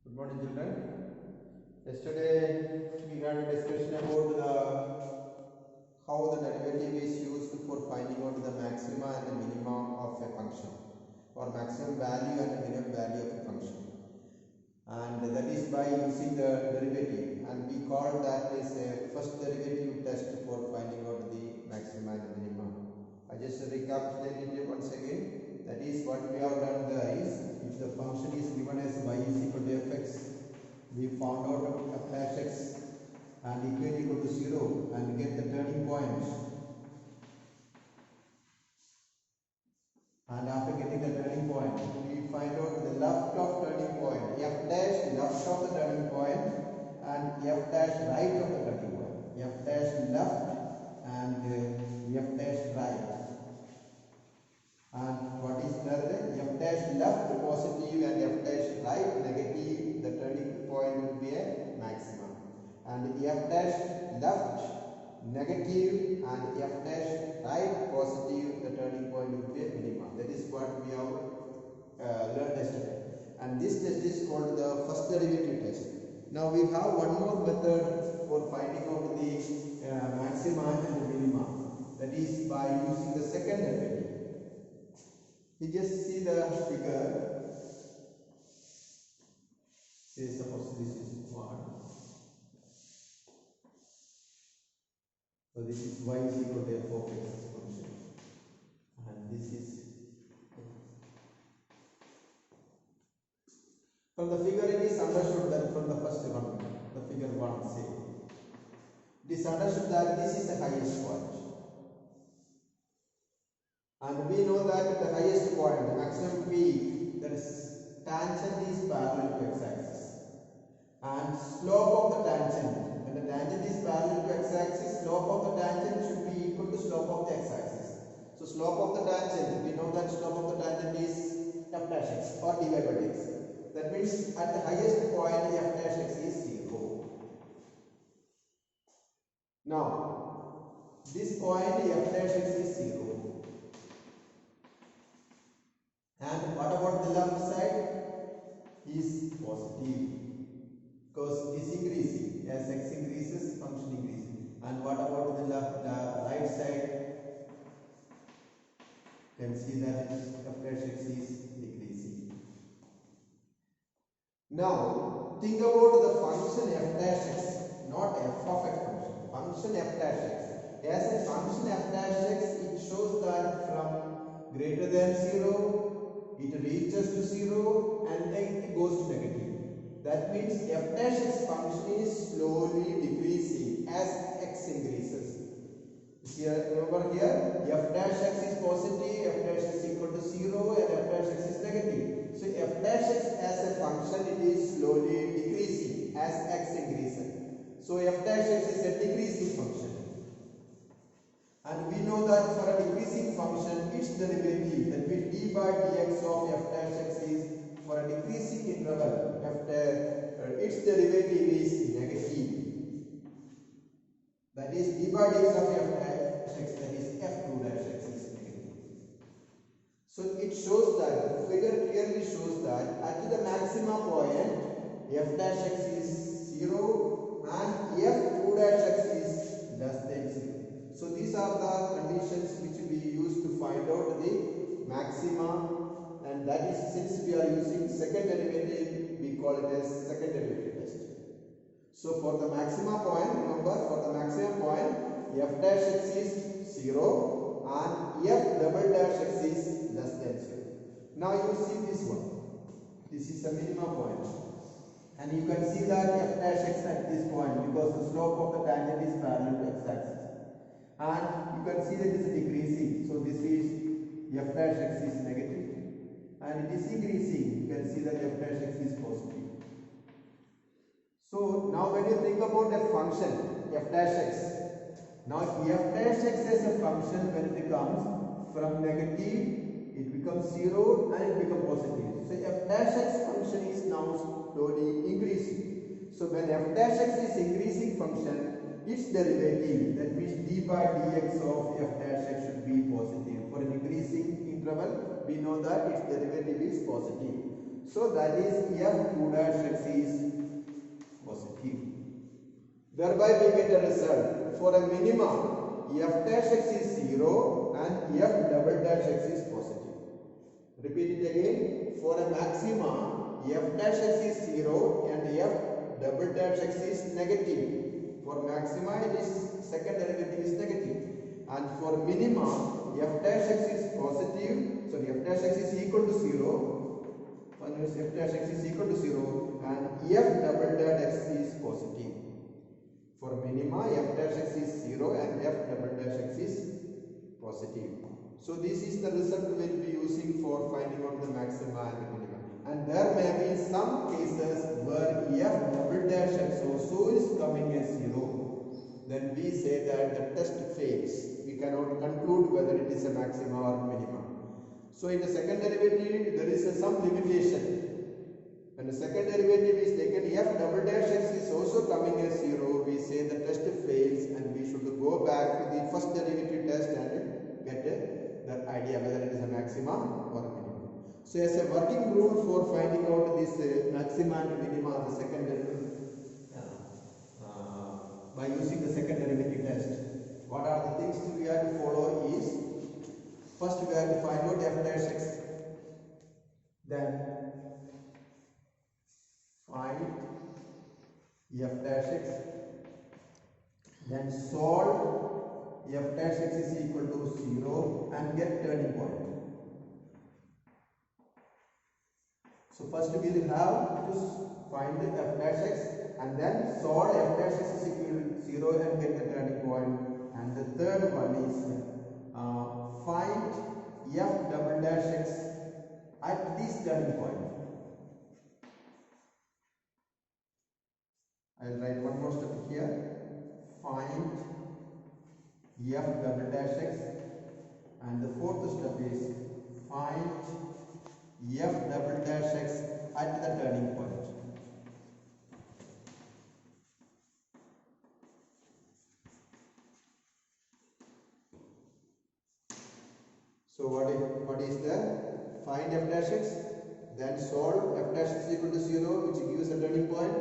Good morning, children. Yesterday we had a discussion about how the derivative is used for finding out the maxima and the minima of a function, or maximum value and the minimum value of a function, and that is by using the derivative, and we call that is a first derivative test for finding out the maxima and minima. I just recapitulate it once again. That is what we have done there is, if the function is given as y is equal to fx, we found out f dash x and equal to 0 and get the turning point. And after getting the turning point, we find out the left of turning point, f dash left of the turning point and f dash right of the turning point. F dash left and f dash right. And what is there? F dash left positive and f dash right negative, the turning point will be a maximum. And f dash left negative and f dash right positive, the turning point will be a minimum. That is what we have learned yesterday. And this test is called the first derivative test. Now we have one more method for finding out the maxima and the minima. That is by using the second derivative. You just see the figure. Say suppose this is 1. So this is y is equal to f of x function, and this is, from the figure it is understood that from the first one, the figure 1 say, it is understood that this is the highest point. And we know that the highest point, the maximum peak, that is tangent is parallel to x-axis. And slope of the tangent, when the tangent is parallel to x-axis, slope of the tangent should be equal to slope of the x-axis. So slope of the tangent, we know that slope of the tangent is f dash x or dy by dx. That means at the highest point f dash x is 0. Now, this point f dash x is 0. And what about the left side? Is positive, because it is increasing. As x increases, function increases. And what about the right side? You can see that f dash x is decreasing. Now think about the function f dash x, not f of x function. Function f dash x. As a function f dash x, it shows that from greater than 0, it reaches to 0 and then it goes to negative. That means f dash x function is slowly decreasing as x increases. Here, remember here, f dash x is positive, f dash x is equal to 0 and f dash x is negative. So f dash x as a function, it is slowly decreasing as x increases. So f dash x is a decreasing function. And we know that for a decreasing function, its derivative, that means d by dx of f dash x is, for a decreasing interval, its derivative is negative. That is d by dx of f dash x, that is f2 dash x is negative. So it shows that, the figure clearly shows that at the maximum point, f dash x is 0 and f2 dash x is less than 0. So these are the conditions which we use to find out the maxima, and that is, since we are using second derivative, we call it as second derivative test. So for the maxima point, remember, for the maximum point, f dash x is 0 and f double dash x is less than 0. Now you see this one. This is the minimum point. And you can see that f dash x at this point, because the slope of the tangent is parallel to x-axis. And you can see that it is decreasing. So this is f dash x is negative and it is increasing. You can see that f dash x is positive. So now when you think about a function f dash x, now f dash x as a function, when it comes from negative, it becomes 0 and it becomes positive. So f dash x function is now slowly increasing. So when f dash x is increasing function, its derivative, that means d by dx of f dash x should be positive. For an increasing interval, we know that its derivative is positive. So that is f2 dash x thereby we get a result. For a minima, f dash x is 0 and f double dash x is positive. Repeat it again. For a maxima, f dash x is 0 and f double dash x is negative. For maxima, it is second derivative is negative. And for minima, f dash x is positive. Sorry, f dash x is equal to 0. F dash x is equal to 0 and f double dash x is positive. For minima, f dash x is 0 and f double dash x is positive. So this is the result we will be using for finding out the maxima and the minima. And there may be some cases where f double dash x also is coming as 0. Then we say that the test fails. We cannot conclude whether it is a maxima or minima. So in the second derivative, there is some limitation. When the second derivative is taken, f double dash x is also coming as 0. We say the test fails and we should go back to the first derivative test and get the idea whether it is a maxima or a minima. So as a working rule for finding out this maxima and minima, the second derivative, by using the second derivative test, what are the things we have to follow is, first we have to find out f dash x, then find f dash x, then solve f dash x is equal to 0 and get turning point. So first we will have to find the f dash x and then solve f dash x is equal to 0 and get the turning point. And the third one is find f double dash x at this turning point. I will write one more step here. Find f double dash x, and the fourth step is find f double dash x at the turning point. So what is the find f dash x, then solve f dash x equal to 0, which gives a turning point.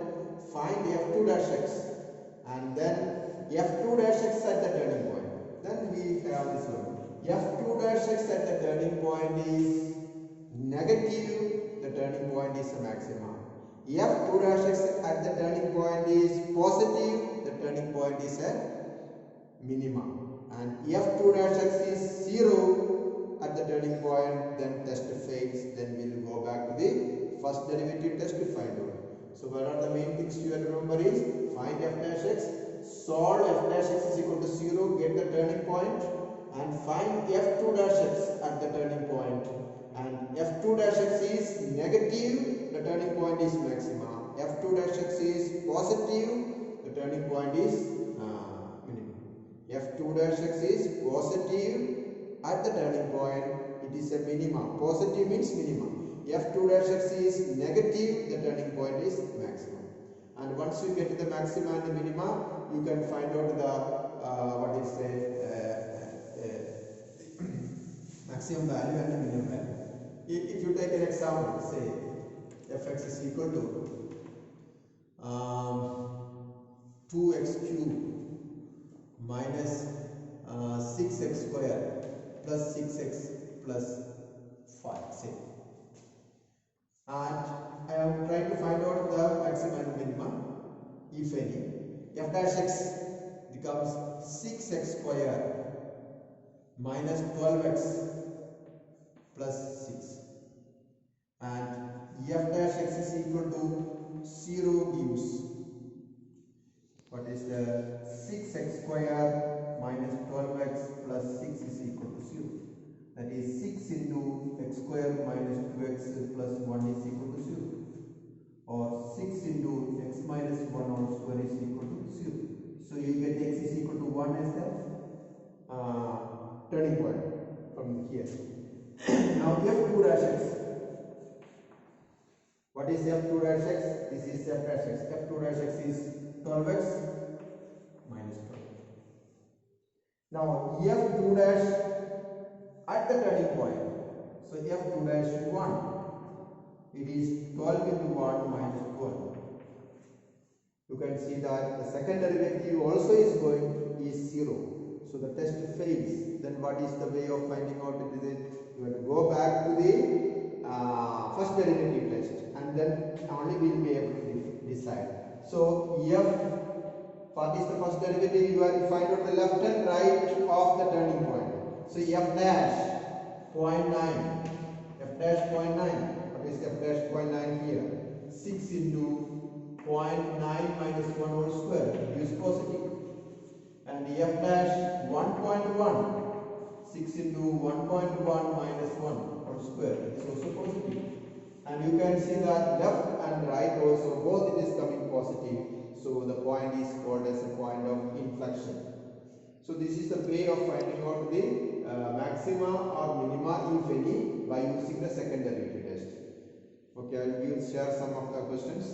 Find f2 dash x and then f2 dash x at the turning point. Then we have this one. f2 dash x at the turning point is negative, the turning point is a maxima. f2 dash x at the turning point is positive, the turning point is a minima. And f2 dash x is 0 at the turning point, then test fails. Then we will go back to the first derivative test to find out. So what are the main things you have to remember is find f dash x, solve f dash x is equal to 0, get the turning point, and find f2 dash x at the turning point. And f2 dash x is negative, the turning point is maxima. f2 dash x is positive, the turning point is minimum. f2 dash x is positive at the turning point, it is a minima. Positive means minimum. f2 dash x is negative, the turning point is maximum. And once you get to the maxima and the minima, you can find out the maximum value and the minimum value. If you take an example, say fx is equal to 2x cube minus 6x square plus 6x plus 5, say. And I am trying to find out the maximum and minimum, if any. F dash x becomes 6x square minus 12x plus 6. And f dash x is equal to 0 gives, what is the 6x square minus 12x plus 6 is equal to 0. That is 6 into x square minus 2x plus 1 is equal to 0. Or 6 into x minus 1 whole square is equal to 0. So you get x is equal to 1 as the turning point from here. Now f2 dash x. What is f2 dash x? This is f dash x. f2 dash x is 12x minus 12. Now f2 dash at the turning point. So f2 dash 1. It is 12 into 1 minus 12. You can see that the second derivative also is going is 0. So the test fails. Then what is the way of finding out this? You have to go back to the first derivative test, and then only we will be able to decide. So what is the first derivative? You have to find out the left and right of the turning point. So f dash 0.9. F dash 0.9. What is f dash 0.9 here? 6 into 0.9 minus 1 whole square is positive. And f dash 1.1. 6 into 1.1 minus 1 whole square is also positive. And you can see that left and right also both it is coming positive. So the point is called as a point of inflection. So this is the way of finding out the maxima or minima, if any, by using the second derivative test. Okay, I will share some of the questions.